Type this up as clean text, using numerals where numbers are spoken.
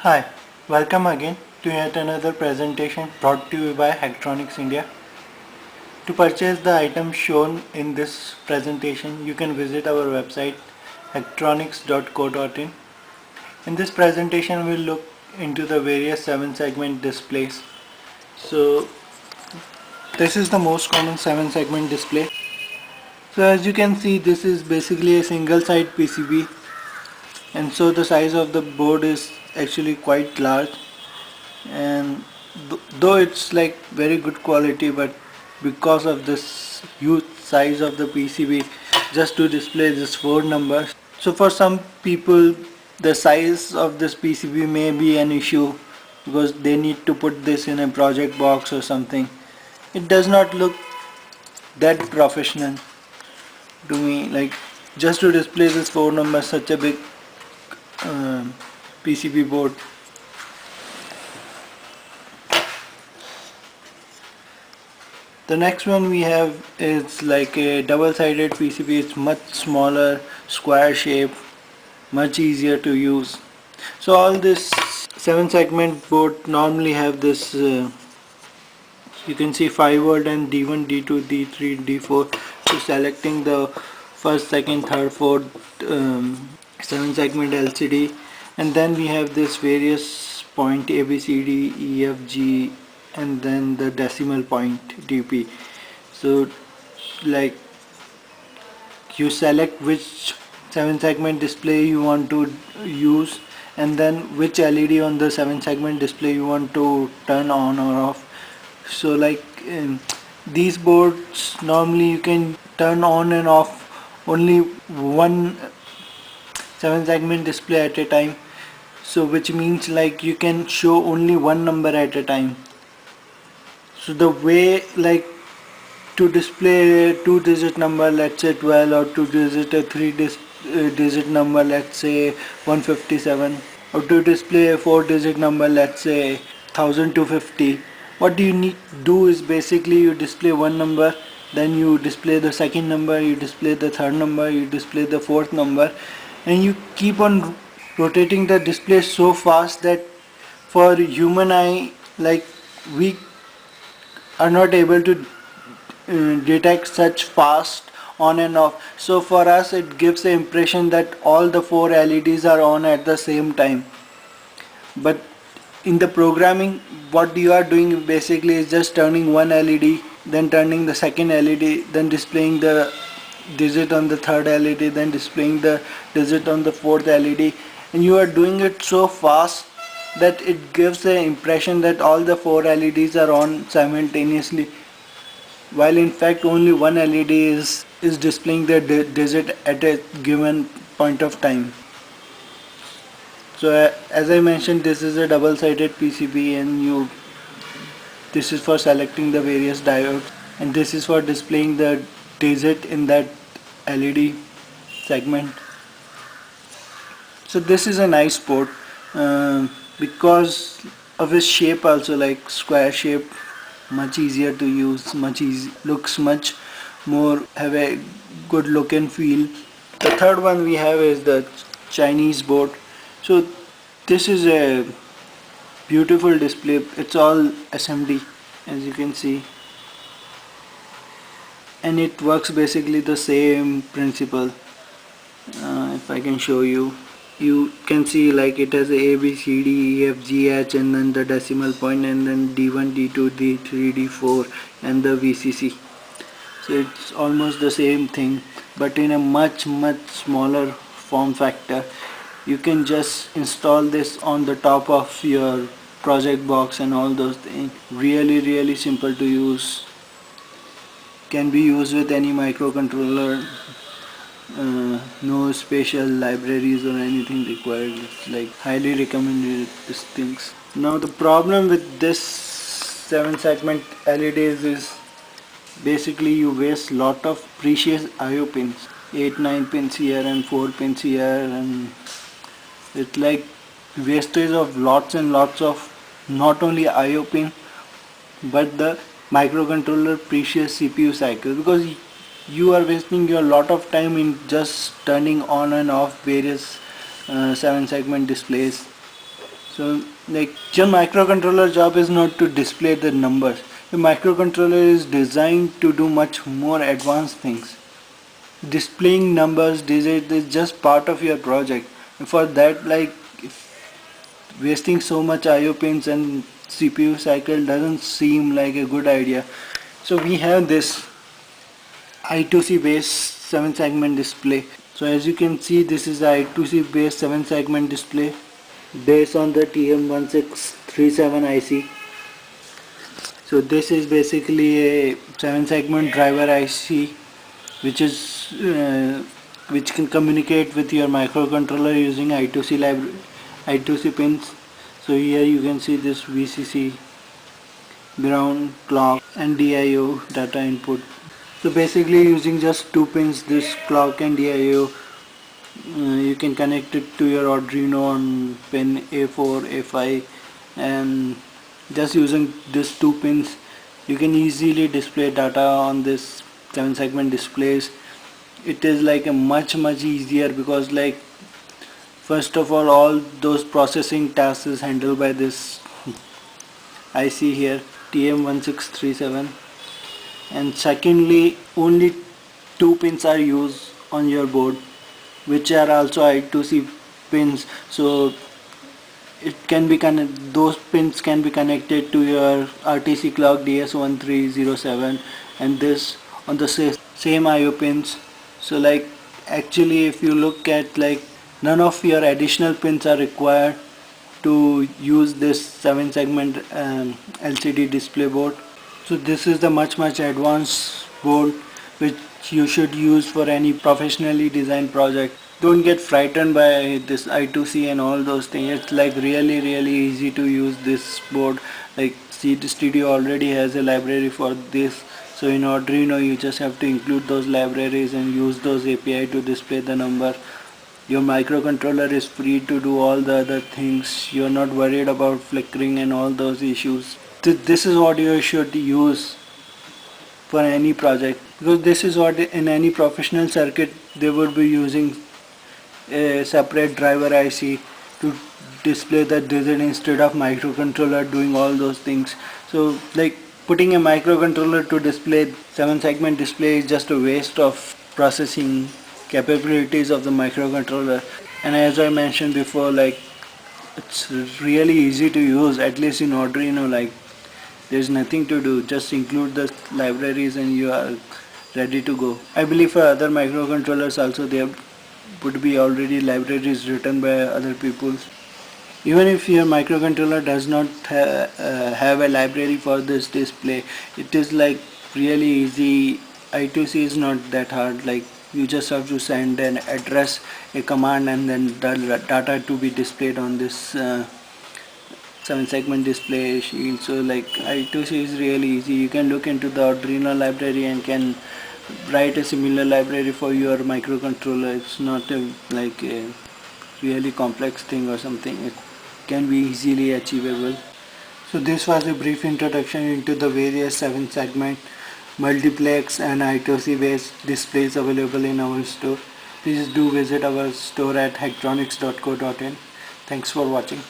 Hi, welcome again to yet another presentation brought to you by Hacktronics India. To purchase the items shown in this presentation, you can visit our website hacktronics.co.in. In this presentation, we'll look into the various 7-segment displays. So, this is the most common 7-segment display. So as you can see, this is basically a single side PCB, and so the size of the board is actually quite large, and though it's like very good quality, but because of this huge size of the PCB, just to display this 4 numbers, so for some people the size of this PCB may be an issue because they need to put this in a project box or something. It does not look that professional to me, like just to display this 4 numbers, such a big PCB board. The next one we have is like a double-sided PCB. It's much smaller, square shape, much easier to use. So all this 7-segment board normally have this you can see 5 volt and D1, D2, D3, D4. So selecting the first, second, third, fourth 7-segment LCD, and then we have this various point A, B, C, D, E, F, G, and then the decimal point DP. So like you select which 7-segment display you want to use, and then which LED on the 7-segment display you want to turn on or off. So like these boards normally you can turn on and off only one 7-segment display at a time, so which means like you can show only one number at a time. So the way, like to display a 2-digit number, let's say 12, or to visit a 3-digit number, let's say 157, or to display a 4-digit number, let's say 1250, what do you need to do is basically you display one number, then you display the second number, you display the third number, you display the fourth number, and you keep on rotating the display so fast that for human eye, like we are not able to detect such fast on and off. So for us it gives the impression that all the 4 LEDs are on at the same time, but in the programming what you are doing basically is just turning one LED, then turning the second LED, then displaying the digit on the third LED, then displaying the digit on the fourth LED, and you are doing it so fast that it gives the impression that all the 4 LEDs are on simultaneously, while in fact only one LED is displaying the digit at a given point of time. So as I mentioned, this is a double-sided PCB, and this is for selecting the various diodes, and this is for displaying the digit in that LED segment. So this is a nice port because of its shape also, like square shape, much easier to use, looks much more, have a good look and feel. The third one we have is the Chinese board. So this is a beautiful display. It's all SMD, as you can see, and it works basically the same principle. If I can show you, you can see like it has A, B, C, D, E, F, G, H, and then the decimal point, and then D1, D2, D3, D4, and the VCC. So it's almost the same thing, but in a much smaller form factor. You can just install this on the top of your project box and all those things. Really simple to use. Can be used with any microcontroller. No special libraries or anything required. It's like highly recommended, these things. Now the problem with this 7-segment LEDs is basically you waste lot of precious IO pins, 8-9 pins here and 4 pins here, and it's like wastage of lots and lots of not only IO pin but the microcontroller precious CPU cycle, because you are wasting your lot of time in just turning on and off various 7-segment displays. So like your microcontroller job is not to display the numbers. The microcontroller is designed to do much more advanced things. Displaying numbers, digits is just part of your project. For that, like wasting so much IO pins and CPU cycle doesn't seem like a good idea. So we have this I2C based 7 segment display. So as you can see, this is the I2C based 7 segment display based on the TM1637 IC. So this is basically a 7 segment driver IC which can communicate with your microcontroller using I2C library, I2C pins. So here you can see this VCC, ground, clock and DIO data input. So basically using just two pins, this clock and DIO, you can connect it to your Arduino on pin A4, A5, and just using these two pins you can easily display data on this 7 segment displays. It is like a much easier because like first of all those processing tasks is handled by this IC here TM1637, and secondly only two pins are used on your board which are also I2C pins, so it can be those pins can be connected to your RTC clock DS1307 and this on the same IO pins. So like actually if you look at like none of your additional pins are required to use this 7 segment LCD display board. So this is the much advanced board which you should use for any professionally designed project. Don't get frightened by this I2C and all those things. It's like really easy to use this board. Like CD Studio already has a library for this. So in Arduino you just have to include those libraries and use those API to display the number. Your microcontroller is free to do all the other things. You're not worried about flickering and all those issues. This is what you should use for any project, because this is what in any professional circuit they would be using a separate driver IC to display the digit instead of microcontroller doing all those things. So like putting a microcontroller to display 7 segment display is just a waste of processing capabilities of the microcontroller. And as I mentioned before, like it's really easy to use, at least in Arduino. Like there's nothing to do, just include the libraries and you are ready to go. I believe for other microcontrollers also there would be already libraries written by other people. Even if your microcontroller does not have a library for this display, it is like really easy. I2C is not that hard. Like you just have to send an address, a command, and then the data to be displayed on this 7 segment display sheet. So like I2C is really easy. You can look into the Arduino library and can write a similar library for your microcontroller. It's not like a really complex thing or something. It can be easily achievable. So this was a brief introduction into the various 7 segment multiplex and I2C based displays available in our store. Please do visit our store at hacktronics.co.in. Thanks for watching.